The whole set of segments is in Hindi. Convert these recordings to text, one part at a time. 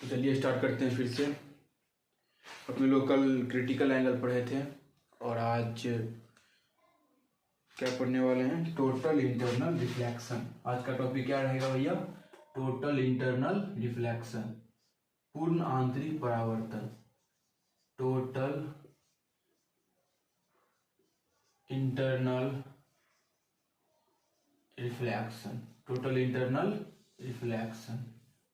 तो चलिए स्टार्ट करते हैं फिर से। अपने लोकल क्रिटिकल एंगल पढ़े थे और आज क्या पढ़ने वाले हैं, टोटल इंटरनल रिफ्लेक्शन। आज का टॉपिक क्या रहेगा भैया? टोटल इंटरनल रिफ्लेक्शन, पूर्ण आंतरिक परावर्तन। Total internal reflection, total internal reflection,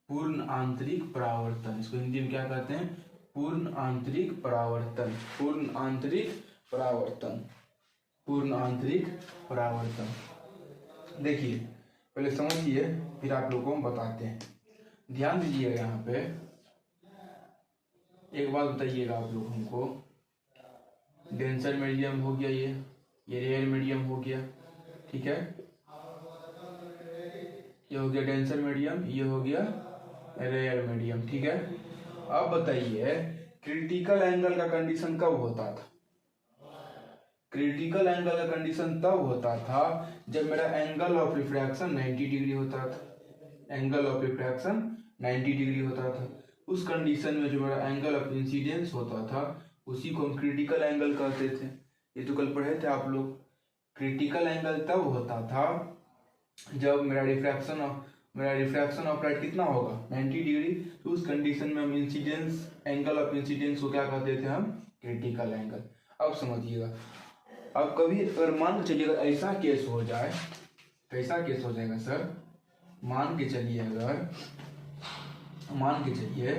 पूर्ण आंतरिक परावर्तन। इसको हिंदी में क्या कहते हैं? पूर्ण आंतरिक परावर्तन, पूर्ण आंतरिक परावर्तन, पूर्ण आंतरिक परावर्तन। देखिए पहले समझिए फिर आप लोगों को हम बताते हैं। ध्यान दीजिएगा, यहाँ पे एक बात बताइएगा आप लोग हमको। डेंसर मीडियम हो गया, ये रेयर मीडियम हो गया, ठीक है। ये हो गया डेंसर मीडियम, ये हो गया रेयर मीडियम, ठीक है। अब बताइए क्रिटिकल एंगल का कंडीशन कब होता था? क्रिटिकल एंगल का कंडीशन तब होता था जब मेरा एंगल ऑफ रिफ्रैक्शन 90 डिग्री होता था। एंगल ऑफ रिफ्रैक्शन 90 डिग्री होता था। उस कंडीशन में जो मेरा एंगल ऑफ इंसिडेंस होता था उसी को हम क्रिटिकल एंगल कहते थे। ये तो कल पढ़े थे आप लोग। क्रिटिकल एंगल तब होता था जब मेरा रिफ्रैक्शन ऑफ लाइट कितना होगा? 90 डिग्री। तो उस कंडीशन में हम इंसिडेंस, एंगल ऑफ इंसिडेंस को क्या कहते थे? हम क्रिटिकल एंगल। अब समझिएगा, अब कभी अगर मान के चलिएगा ऐसा केस हो जाए, कैसा केस हो जाएगा सर? मान के चलिए, अगर मान के चलिए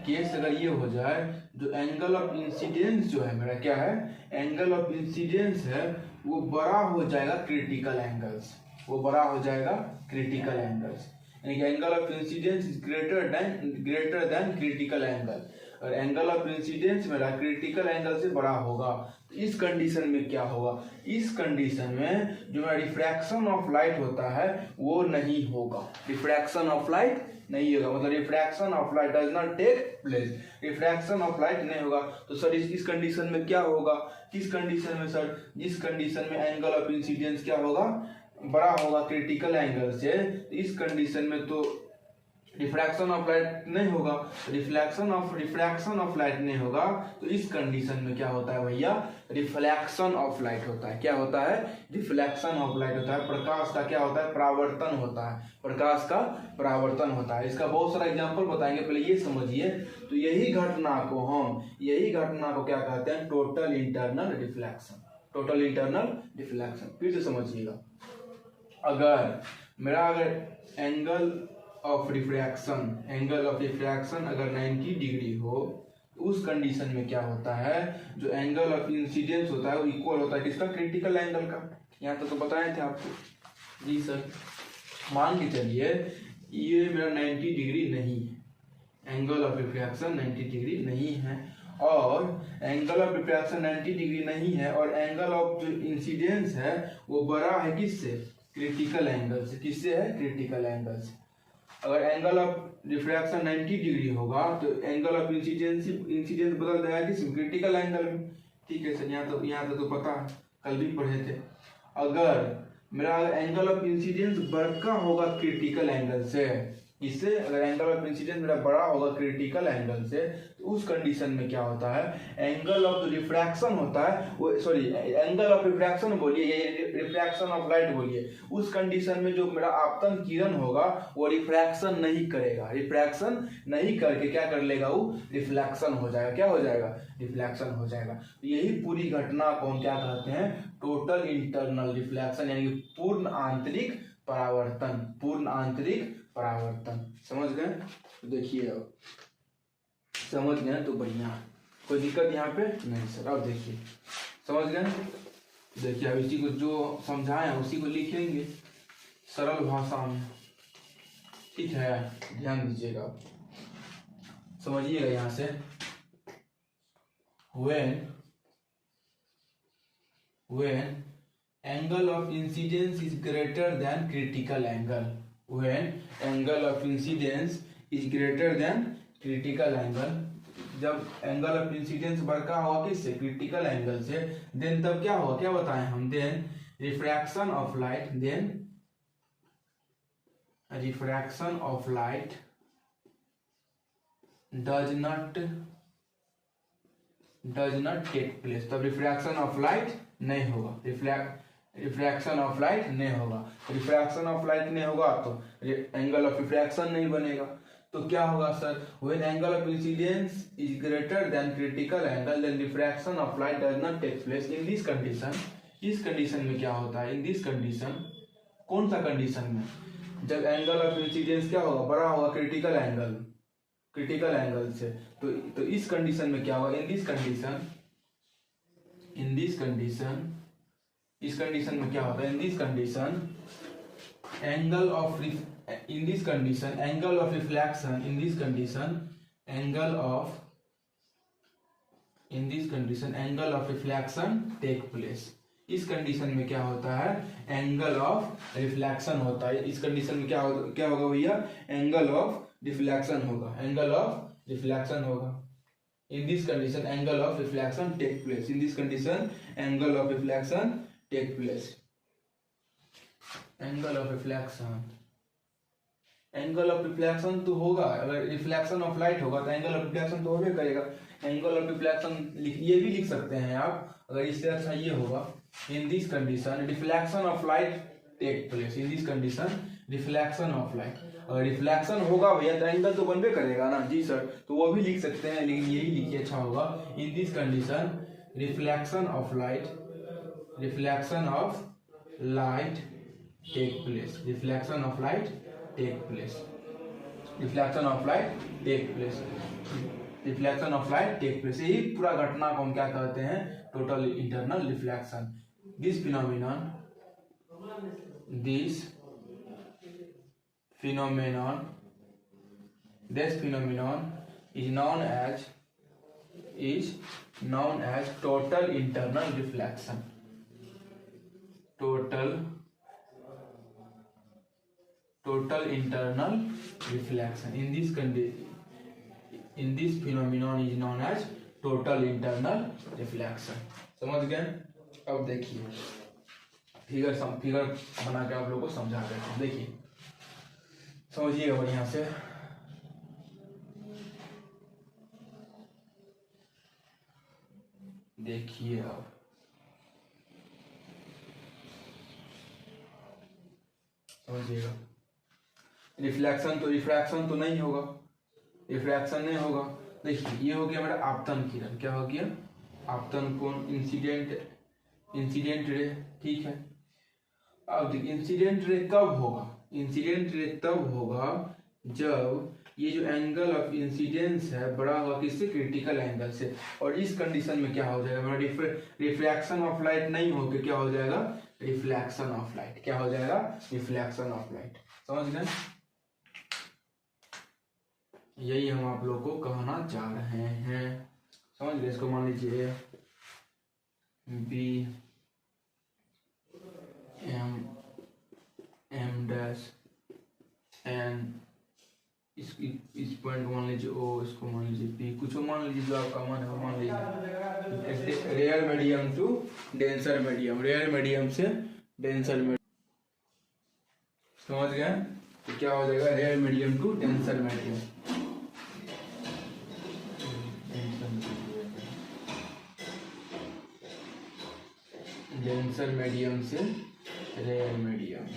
केस अगर ये हो जाए, जो एंगल ऑफ इंसिडेंस जो है मेरा, क्या है? एंगल ऑफ इंसिडेंस है वो बड़ा हो जाएगा क्रिटिकल एंगल्स, वो बड़ा हो जाएगा क्रिटिकल एंगल्स। यानी कि angle of incidence is greater than critical angle. और एंगल ऑफ इंसिडेंस मेरा क्रिटिकल एंगल से बड़ा होगा तो इस कंडीशन में क्या होगा? इस कंडीशन में जो मेरा रिफ्रैक्शन ऑफ लाइट होता है वो नहीं होगा। रिफ्रैक्शन ऑफ लाइट नहीं होगा, मतलब refraction of light does not take place. Refraction of light नहीं होगा तो सर इस कंडीशन में क्या होगा? किस कंडीशन में सर? जिस कंडीशन में एंगल ऑफ इंसिडेंस क्या होगा? बड़ा होगा क्रिटिकल एंगल से। तो इस कंडीशन में तो रिफ्रैक्शन ऑफ लाइट नहीं होगा, रिफ्रैक्शन ऑफ लाइट नहीं होगा। तो इस कंडीशन में क्या होता है भैया? रिफ्लेक्शन ऑफ लाइट होता है। क्या होता है? रिफ्लेक्शन ऑफ लाइट होता है। प्रकाश का क्या होता है? परावर्तन होता है। प्रकाश का परावर्तन होता है। इसका बहुत सारा एग्जांपल बताएंगे, पहले ये समझिए। तो यही घटना को क्या कहते हैं? Total internal reflection. Total internal reflection फिर से समझिएगा। अगर एंगल ऑफ रिफ्रैक्शन अगर 90 डिग्री हो तो उस कंडीशन में क्या होता है? जो एंगल ऑफ इंसिडेंस होता है वो इक्वल होता है किसका? क्रिटिकल एंगल का। यहाँ तक तो बताए थे आपको। जी सर, मान के चलिए ये मेरा 90 डिग्री नहीं है, एंगल ऑफ रिफ्रैक्शन 90 डिग्री नहीं है, और एंगल ऑफ रिफ्रैक्शन 90 डिग्री नहीं है, और एंगल ऑफ जो इंसिडेंस है वो बड़ा है किससे? क्रिटिकल एंगल से। किससे है? क्रिटिकल एंगल से। अगर एंगल ऑफ रिफ्रैक्शन 90 डिग्री होगा तो एंगल ऑफ इंसिडेंस बदल जाएगा किस? क्रिटिकल एंगल में। ठीक है सर, यहाँ तो पता है, कल भी पढ़े थे। अगर मेरा एंगल ऑफ इंसिडेंस बड़ा होगा क्रिटिकल एंगल से, इससे अगर एंगल ऑफ इंसिडेंस मेरा बड़ा होगा क्रिटिकल एंगल से तो उस कंडीशन में क्या होता है? एंगल ऑफ रिफ्रैक्शन होता है वो, सॉरी एंगल ऑफ रिफ्रैक्शन बोलिए, ये रिफ्रैक्शन ऑफ लाइट बोलिए। उस कंडीशन में जो मेरा आपतन किरण होगा वो रिफ्रैक्शन नहीं करेगा। रिफ्रैक्शन नहीं करके क्या कर लेगा? वो रिफ्लेक्शन हो जाएगा। क्या हो जाएगा? रिफ्लेक्शन हो जाएगा। तो यही पूरी घटना को हम क्या कहते हैं? टोटल इंटरनल रिफ्लेक्शन, यानी कि पूर्ण आंतरिक परावर्तन। पूर्ण आंतरिक परावर्तन। समझ गए? तो देखिए, अब समझ गए तो बढ़िया, कोई दिक्कत यहाँ पे नहीं सर। अब देखिए, समझ गए? देखिए अब इसी को जो समझाए उसी को लिखेंगे सरल भाषा में, ठीक है। ध्यान दीजिएगा, समझिएगा यहाँ से। when angle of incidence is greater than critical angle, when angle of incidence is greater than critical angle, जब एंगल ऑफ इंसिडेंस बड़का होगा किससे? क्रिटिकल एंगल से, देन तब क्या होगा? क्या बताएं हम? Then refraction of light, then refraction of light does not take place, तब रिफ्रैक्शन ऑफ लाइट नहीं होगा, रिफ्रैक्शन ऑफ लाइट नहीं होगा, रिफ्रैक्शन ऑफ लाइट नहीं होगा तो एंगल ऑफ रिफ्रैक्शन नहीं बनेगा। तो क्या होगा sir, when angle of incidence is greater than critical angle then refraction of light does not take place. In this condition, इस कंडीशन में क्या होता है, इन दिस कंडीशन, कौन सा कंडीशन में, जब एंगल ऑफ इंसिडेंस क्या होगा, बड़ा होगा क्रिटिकल एंगल से, तो इस कंडीशन में क्या होगा, इन दिस कंडीशन, इस कंडीशन में क्या होता है, in this condition angle of reflection, angle of reflection take place. इस कंडीशन में क्या होता है, एंगल ऑफ रिफ्लेक्शन होता है। इस कंडीशन में क्या होगा भैया, एंगल ऑफ रिफ्लेक्शन होगा, in this condition angle of reflection take place, angle of reflection take place. Angle of reflection तो होगा, अगर रिफ्लेक्शन ऑफ लाइट होगा तो एंगल ऑफ रिफ्लेक्शन तो होगा करेगा। एंगल ऑफ रिफ्लेक्शन ये भी लिख सकते हैं आप, अगर इससे अच्छा ये होगा, in this condition reflection of light take place, in this condition reflection of light. अगर रिफ्लेक्शन होगा भैया तो एंगल तो बनबे करेगा ना जी सर, तो वो भी लिख सकते हैं, लेकिन यही लिखिए अच्छा होगा, in this condition reflection of light take place, reflection of light take place, यही पूरा घटना को हम क्या कहते हैं, total internal reflection. This phenomenon is known as total internal reflection, total internal reflection, in this phenomenon is known as total internal reflection। समझ गए। अब देखिए फिगर बना के आप लोगों को समझा देते हैं, देखिए समझिएगा बढ़िया से। देखिए अब समझिएगा, रिफ्रैक्शन तो नहीं होगा, देखिए ये हो गया मेरा आपतन किरण, क्या हो गया, आपतन कोण, इंसिडेंट रे, ठीक है। अब देखिए इंसिडेंट रे कब होगा, तब होगा जब ये जो एंगल ऑफ इंसिडेंस है बड़ा होगा किससे, क्रिटिकल एंगल से। और इस कंडीशन में क्या हो जाएगा, मेरा रिफ्रैक्शन ऑफ लाइट नहीं होकर क्या हो जाएगा, रिफ्लेक्शन ऑफ लाइट, समझ गए। यही हम आप लोग को कहना चाह रहे हैं, समझ गए। इसको मान लीजिए बी एम डैश एन, इस पॉइंट मान लीजिए ओ, इसको मान लीजिए पी, कुछ मान लीजिए जो आपका मन है मान लीजिए। Rare medium to denser medium, rare medium से डेंसर मीडियम, समझ गए। तो क्या हो जाएगा, rare medium to denser medium, denser medium से रेयर मीडियम।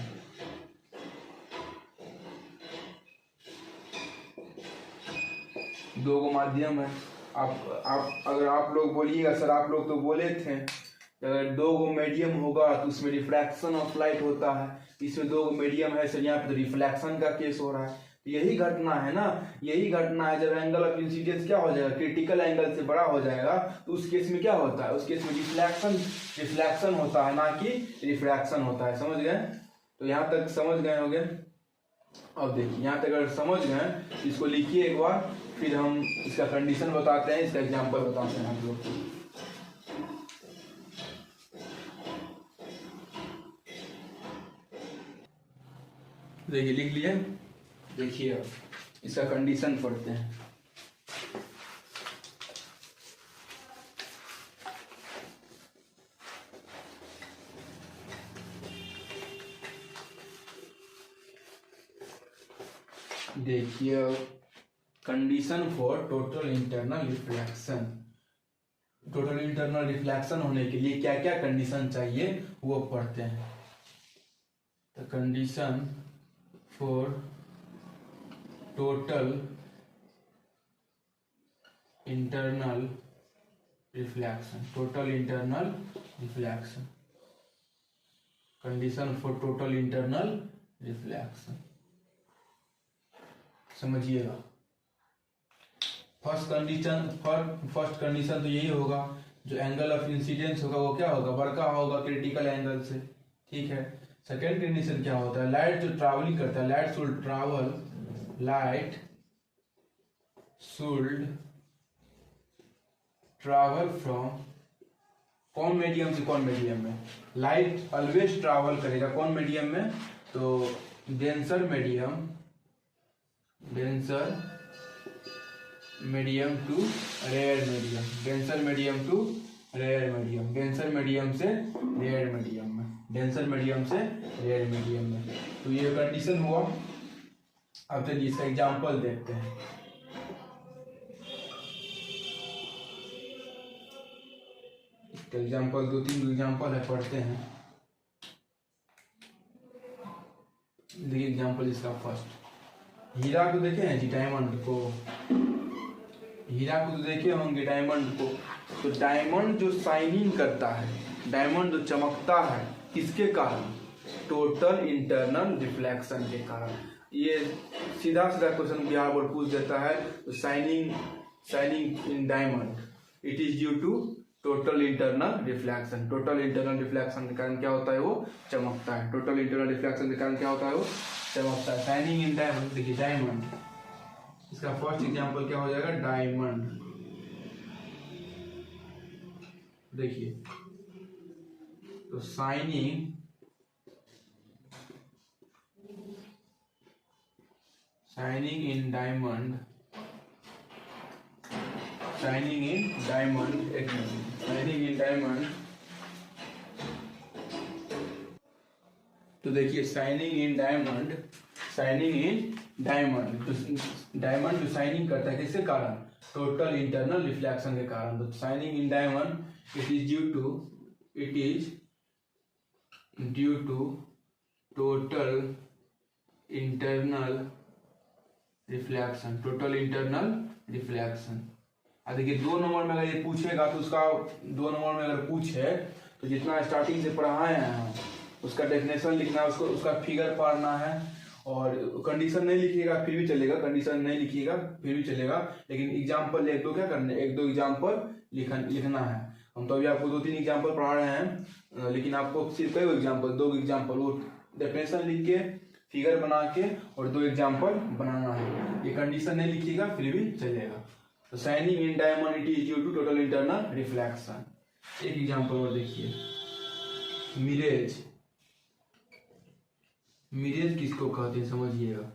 दो गो माध्यम है। आप अगर आप लोग बोलिएगा सर, आप लोग तो बोले थे अगर दो गो मीडियम होगा तो उसमें रिफ्रैक्शन ऑफ लाइट होता है, इसमें दो गो मीडियम है सर, यहाँ पे तो रिफ्लेक्शन का केस हो रहा है। तो यही घटना है ना, जब एंगल ऑफ इंसिडेंस क्या हो जाएगा, क्रिटिकल एंगल से बड़ा हो जाएगा, तो उस केस में क्या होता है, उस केस में रिफ्लेक्शन होता है, ना कि रिफ्रैक्शन होता है, समझ गए। तो यहाँ तक समझ गए होंगे। अब देखिए यहाँ तक अगर समझ गए, इसको लिखिए एक बार, फिर हम इसका कंडीशन बताते हैं, इसका एग्जांपल बताते हैं आप लोग को। देखिए लिख लिए, देखिए अब इसका कंडीशन पढ़ते हैं। देखिए condition for total internal reflection. Total internal reflection होने के लिए क्या क्या कंडीशन चाहिए वो पढ़ते हैं। तो condition for total internal reflection, total internal reflection, condition for total internal reflection, समझिएगा। फर्स्ट कंडीशन तो यही होगा, जो एंगल ऑफ इंसिडेंस होगा वो क्या होगा, बड़का होगा क्रिटिकल एंगल से, ठीक है। सेकेंड कंडीशन क्या होता है, लाइट जो ट्रैवलिंग करता है, लाइट शुड ट्रैवल फ्रॉम कौन मीडियम से कौन मीडियम में, लाइट ऑलवेज ट्रैवल करेगा कौन मीडियम में, तो denser medium to rare medium, denser medium to rare medium, denser medium से रेयर मीडियम में, डेंसर मीडियम से रेयर मीडियम में। तो ये कंडीशन हुआ। अब चलिए इसका एग्जांपल देखते हैं। इसका एग्जांपल 2-3 एग्जांपल है, पढ़ते हैं। देखिए एग्जांपल इसका फर्स्ट, हीरा को देखे हैं जी, डायमंड को, हीरा को तो देखे होंगे डायमंड को। तो डायमंड जो शाइनिंग करता है, डायमंड जो चमकता है, किसके कारण, टोटल इंटरनल रिफ्लेक्शन के कारण। ये सीधा क्वेश्चन बिहार बोर्ड पूछ देता है। तो shining in diamond, it is due to total internal reflection. Total internal reflection के कारण क्या होता है, वो चमकता है। टोटल इंटरनल रिफ्लेक्शन के कारण क्या होता है, वो चमकता है। शाइनिंग इन डायमंड, देखिए डायमंड, इसका फर्स्ट एग्जांपल क्या हो जाएगा, डायमंड। देखिए तो शाइनिंग इन डायमंड, एक मिनट, शाइनिंग इन डायमंड। तो देखिए शाइनिंग इन डायमंड, डायमंड जो शाइनिंग करता है किसके कारण, टोटल इंटरनल रिफ्लेक्शन के कारण। तो shining in diamond it is due to total internal reflection, देखिए 2 नंबर में अगर ये पूछेगा तो उसका 2 नंबर में अगर पूछे तो जितना स्टार्टिंग से पढ़ाए हैं उसका डेफिनेशन लिखना है, उसका फिगर पढ़ना है। और कंडीशन नहीं लिखिएगा फिर भी चलेगा, कंडीशन नहीं लिखिएगा फिर भी चलेगा, लेकिन एग्जाम्पल 1-2 क्या करने, 1-2 एग्जाम्पल लिखना है। हम तो अभी आपको 2-3 एग्जाम्पल पढ़ा रहे हैं, लेकिन आपको सिर्फ कई एग्जाम्पल, 2 एग्जाम्पल, वो डेफिनेशन लिख के फिगर बना के और 2 एग्जाम्पल बनाना है। ये कंडीशन नहीं लिखिएगा फिर भी चलेगा। तो shining in diamond it is due to total internal reflection. एक एग्जाम्पल और देखिए, मिरेज किसको कहते हैं समझिएगा।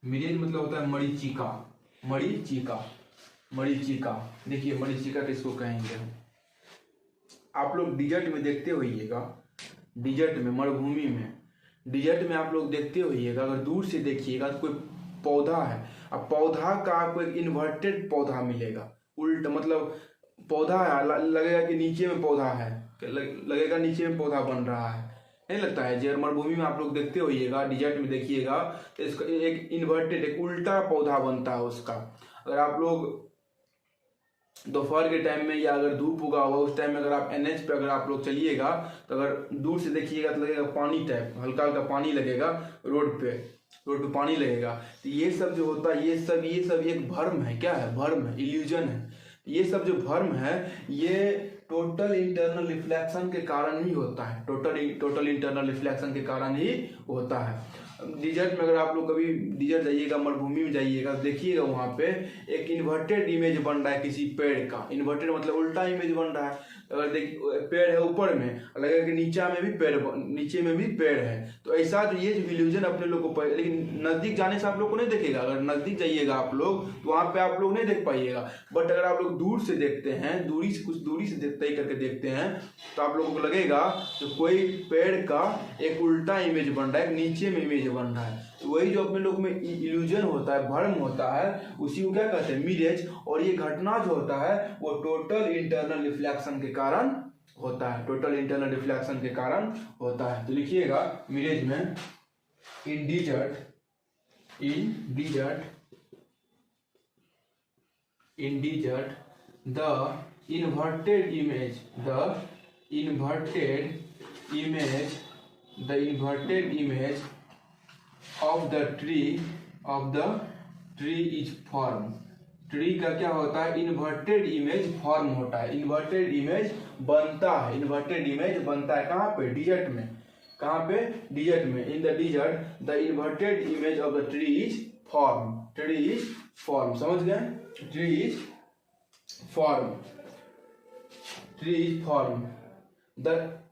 मिरेज मतलब होता है मरीचिका। देखिए मरीचिका किसको कहेंगे, आप लोग डिजर्ट में देखते होइएगा, डिजर्ट में, मरुभूमि में, डिजर्ट में आप लोग देखते होइएगा, अगर दूर से देखिएगा तो कोई पौधा है, अब पौधा का आपको एक इन्वर्टेड पौधा मिलेगा, उल्टा मतलब पौधा है, लगेगा कि नीचे में पौधा है, लगेगा नीचे में पौधा बन रहा है, नहीं लगता है। जब मरुभूमि में आप लोग देखते होइएगा, डिजर्ट में देखिएगा तो इसका एक इन्वर्टेड, एक उल्टा पौधा बनता है उसका। अगर आप लोग दोपहर के टाइम में या अगर धूप उगा हुआ उस टाइम में अगर आप NH पे अगर आप लोग चलिएगा तो अगर दूर से देखिएगा तो लगेगा पानी टाइप, हल्का हल्का पानी लगेगा, रोड पे पानी लगेगा। तो ये सब जो होता है, ये सब एक भ्रम है, क्या है, भ्रम है, इल्यूजन है। ये सब जो भ्रम है ये टोटल इंटरनल रिफ्लेक्शन के कारण ही होता है, टोटल इंटरनल रिफ्लेक्शन के कारण ही होता है। डिजर्ट में अगर आप लोग कभी डिजर्ट जाइएगा, मरुभूमि में जाइएगा, देखिएगा वहाँ पे एक इन्वर्टेड इमेज बन रहा है किसी पेड़ का, इन्वर्टेड मतलब उल्टा इमेज बन रहा है। अगर पेड़ है ऊपर में, लगेगा कि नीचे में भी पेड़ है। तो ऐसा जो ये जो इल्यूजन अपने लोग को, लेकिन नजदीक जाने से आप लोग को नहीं देखेगा। अगर नजदीक जाइएगा आप लोग तो वहाँ पे आप लोग नहीं देख पाइएगा, बट अगर आप लोग दूर से देखते हैं, कुछ दूरी से तय करके देखते हैं तो आप लोगों को लगेगा कि कोई पेड़ का एक उल्टा इमेज बन रहा है, नीचे में इमेज बन रहा है। वही जो अपने लोग में इल्यूजन होता है, भ्रम होता है, उसी को क्या कहते हैं, मिरेज। और ये घटना जो होता है वो टोटल इंटरनल रिफ्लेक्शन के कारण होता है, टोटल इंटरनल रिफ्लेक्शन के कारण होता है। तो लिखिएगा मिरेज में in desert the inverted image of the tree is formed। Tree का क्या होता है, इन्वर्टेड इमेज फॉर्म होता है, इन्वर्टेड इमेज बनता है, इन्वर्टेड इमेज बनता है कहाँ पे, डिजर्ट में। कहाँ पे, डिजर्ट में। In the dessert the inverted image of the tree is form. समझ गए, ट्री इज फॉर्म।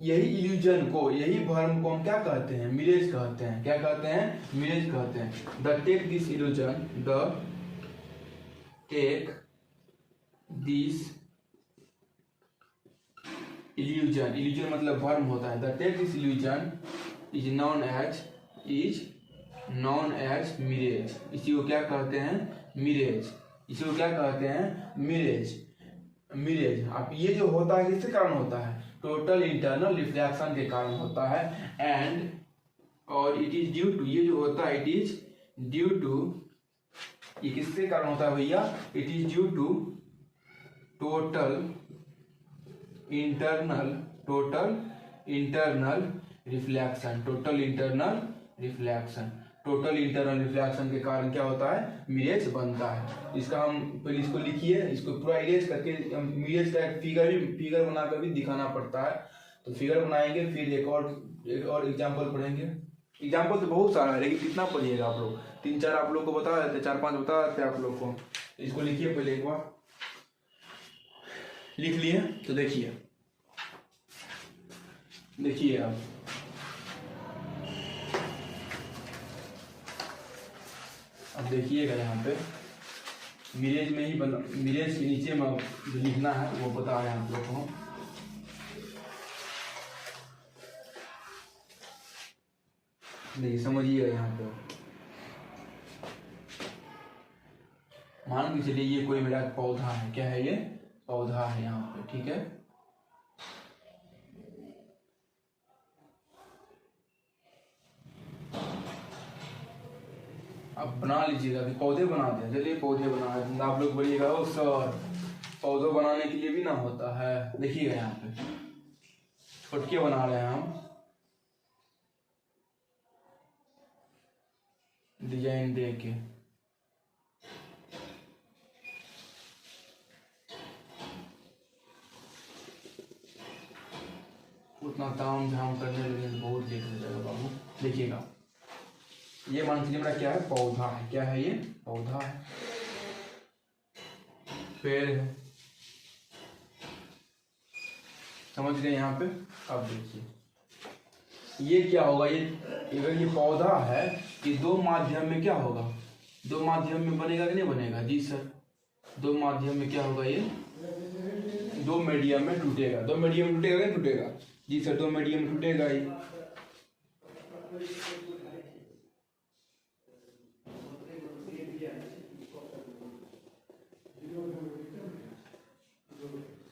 यही इल्यूजन को, यही भ्रम को हम क्या कहते हैं, मिरेज कहते हैं। क्या कहते हैं, मिरेज कहते हैं। द टेक दिस इल्यूजन मतलब भ्रम होता है। The take this illusion is known as mirage. इसी को क्या कहते हैं, मिरेज। इसी को क्या कहते हैं, मिरेज। अब ये जो होता है किसके कारण होता है, टोटल इंटरनल रिफ्लेक्शन के कारण होता है। एंड और इट इज ड्यू टू, ये जो होता है इट इज ड्यू टू, ये किसके कारण होता है भैया, it is due to total internal reflection. Total internal reflection के कारण क्या होता है, मिरेज बनता है। इसका हम पहले इसको लिखिए, इसको पूरा इरेज करके हम मिरेज का फिगर बनाकर भी दिखाना पड़ता है। तो फिगर बनाएंगे, फिर एक और एग्जाम्पल पढ़ेंगे। एग्जाम्पल तो बहुत सारा है, लेकिन कितना पढ़िएगा आप लोग, 3-4 आप लोग को बता देते, 4-5 बता देते आप लोग को। इसको लिखिए पहले एक बार, लिख लिए तो देखिए आप अब देखिएगा यहाँ पे मिरेज में ही मिरेज के नीचे में जो लिखना है वो बता रहे हैं आप लोग को। देखिए समझिएगा यहाँ पे, मान के चलिए ये कोई मेरा पौधा है। क्या है ये, पौधा है यहाँ पे, ठीक है। अब बना लीजिएगा कि पौधे बना दें, चलिए पौधे बना दें। आप लोग बोलिएगा ओ सर पौधों बनाने के लिए भी ना होता है। देखिएगा यहाँ पे छोटके बना रहे हैं हम, डिजाइन दे के। उतना ताम झाम करने लगे बहुत लेट हो जाएगा बाबू। देखिएगा ये मान लीजिए मेरा क्या है, पौधा है। क्या है ये, पौधा है, पेड़ है। समझ गए यहाँ पे। अब देखिए ये क्या होगा, ये अगर ये पौधा है, ये दो माध्यम में क्या होगा, दो माध्यम में बनेगा कि नहीं बनेगा, जी सर। दो माध्यम में क्या होगा, ये दो मीडियम में टूटेगा। दो मीडियम में टूटेगा नहीं टूटेगा, जी सर, दो मीडियम में टूटेगा ही।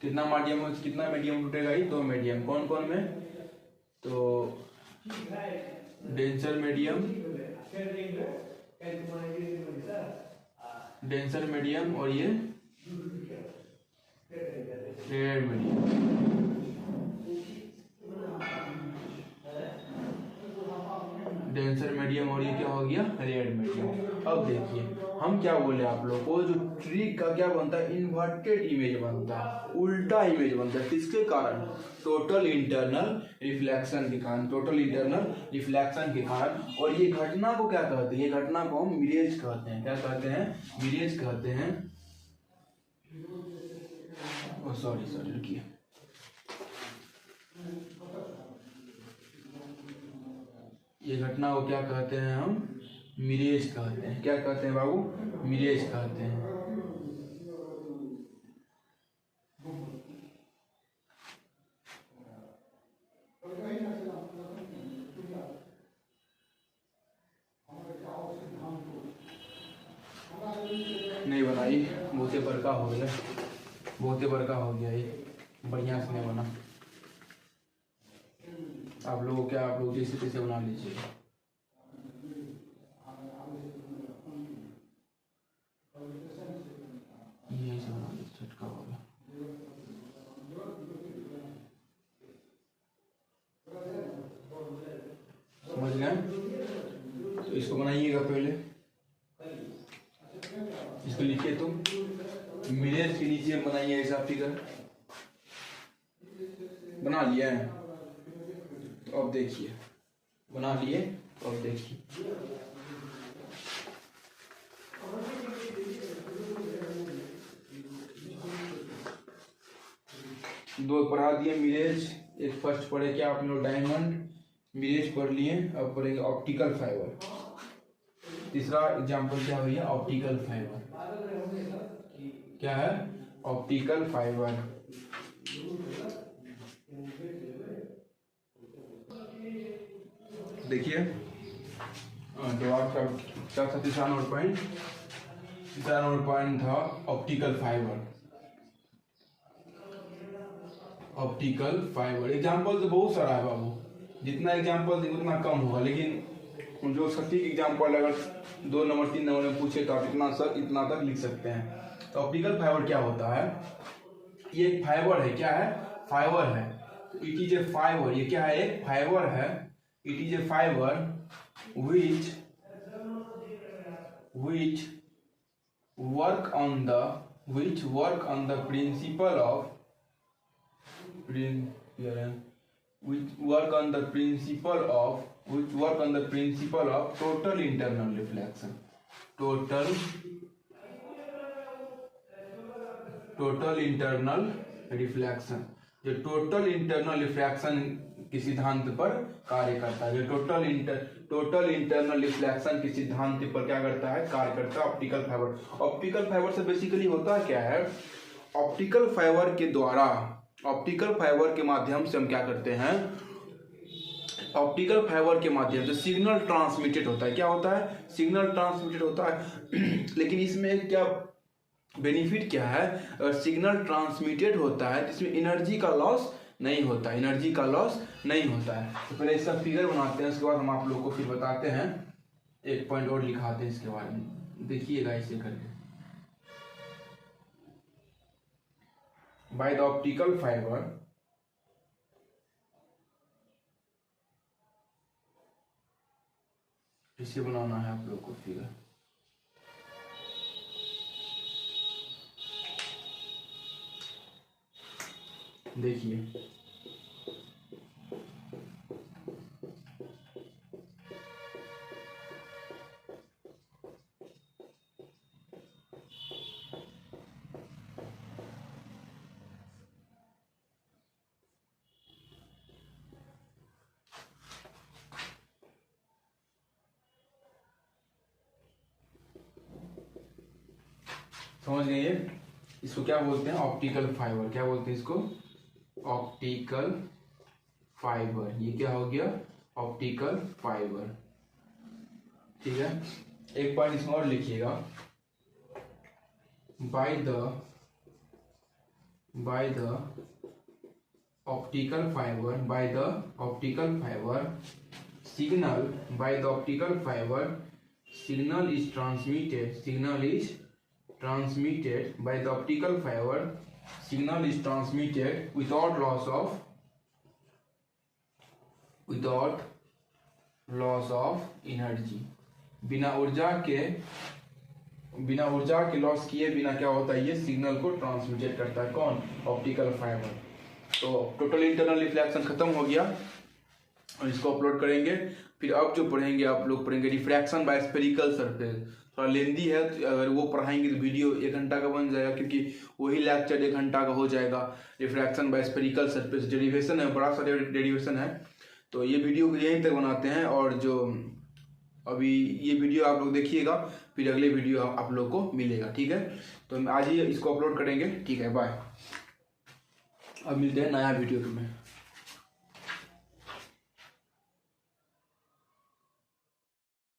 कितना मीडियम टूटेगा ही, दो मीडियम। कौन कौन में, तो डेंसर मीडियम और ये रेड मीडियम। डेंसर मीडियम और ये क्या हो गया, रेड मीडियम। अब देखिए हम क्या बोले आप लोग को, जो ट्री का क्या बनता है, इन्वर्टेड इमेज बनता है, उल्टा इमेज बनता है। किसके कारण, टोटल इंटरनल रिफ्लेक्शन के कारण, और ये घटना को क्या कहते हैं, ये घटना को हम मिरेज कहते हैं। क्या कहते हैं, मिरेज कहते हैं। सॉरी रुकिए, ये घटना को क्या कहते हैं, हम मिरेज कहते हैं। क्या कहते हैं बाबू, मिरेज कहते हैं। बड़का हो गया, बहुत ही बड़का हो गया, ये बढ़िया से नहीं बना। आप लोगों क्या, आप लोग जैसे तैसे बना लीजिए। ये ऐसे बना लीजिए, छटका हो गया। समझ गए? तो इसको बनाइएगा पहले, इसको लिखिए, तो मिरर के नीचे बनाइए ऐसा फिगर। बना लिया है? तो अब देखिए, बना लिए तो अब देखिए, दो पढ़ा दिए मिरेज। एक फर्स्ट पढ़े क्या आप लोग, डायमंड, मिरेज पढ़ लिए। अब पढ़ेंगे ऑप्टिकल फाइबर। तीसरा एग्जांपल क्या भैया, ऑप्टिकल फाइबर। क्या है? Optical fibre. देखिए जवाब क्या था, तीसरा नंबर पॉइंट, तीसरा नंबर पॉइंट था optical fibre. Optical fibre example तो बहुत सारा है बाबू, जितना एग्जाम्पल देंगे उतना कम होगा, लेकिन जो सटीक एग्जाम्पल अगर 2 नंबर 3 नंबर में पूछे तो आप इतना तक लिख सकते हैं। तो ऑप्टिकल फाइबर क्या होता है, ये एक फाइबर है। क्या है? फाइबर है। इट इज ए फाइबर, ये क्या है? एक फाइबर है। It is a fibre which work on the principle of total internal reflection. Total internal reflection, जो टोटल इंटरनल रिफ्लेक्शन के सिद्धांत पर कार्य करता है। जो टोटल इंटरनल रिफ्लेक्शन के सिद्धांत पर क्या करता है? कार्य करता है ऑप्टिकल फाइबर। ऑप्टिकल फाइबर से बेसिकली होता क्या है, ऑप्टिकल फाइबर के द्वारा, ऑप्टिकल फाइबर के माध्यम से हम क्या करते हैं, ऑप्टिकल फाइबर के माध्यम से सिग्नल ट्रांसमिटेड होता है। क्या होता है? सिग्नल ट्रांसमिटेड होता है। लेकिन इसमें क्या बेनिफिट क्या है, अगर सिग्नल ट्रांसमिटेड होता है तो इसमें एनर्जी का लॉस नहीं होता, एनर्जी का लॉस नहीं होता है। तो पहले इसका फिगर बनाते हैं, उसके बाद हम आप लोग को फिर बताते हैं, एक पॉइंट और लिखाते हैं इसके बारे में। देखिएगा इसे करके, बाय द ऑप्टिकल फाइबर इसे बनाना है आप लोग को फिगर। देखिए समझ गए? इसको क्या बोलते हैं? Optical fibre. क्या बोलते हैं इसको? Optical fibre. ये क्या हो गया? Optical fibre. ठीक है, एक पॉइंट इसमें और लिखिएगा, by the optical fibre signal is transmitted without loss of energy। बिना ऊर्जा के लॉस किए बिना क्या होता है, ये सिग्नल को ट्रांसमिटेड करता है। कौन? Optical fibre. तो टोटल इंटरनल रिफ्लेक्शन खत्म हो गया और इसको अपलोड करेंगे। फिर अब जो पढ़ेंगे आप लोग पढ़ेंगे रिफ्रैक्शन बाय स्फेरिकल सरफेस। थोड़ा लेंदी है, तो अगर वो पढ़ाएंगे तो वीडियो 1 घंटा का बन जाएगा, क्योंकि वही लेक्चर 1 घंटा का हो जाएगा। Refraction by spherical surface derivation है, बड़ा सा डेरिवेशन है। तो ये वीडियो यहीं तक बनाते हैं, और जो अभी ये वीडियो आप लोग देखिएगा, फिर अगले वीडियो आप लोग को मिलेगा। ठीक है, तो हम आज ही इसको अपलोड करेंगे। ठीक है, बाय। अब मिलते हैं नया वीडियो में।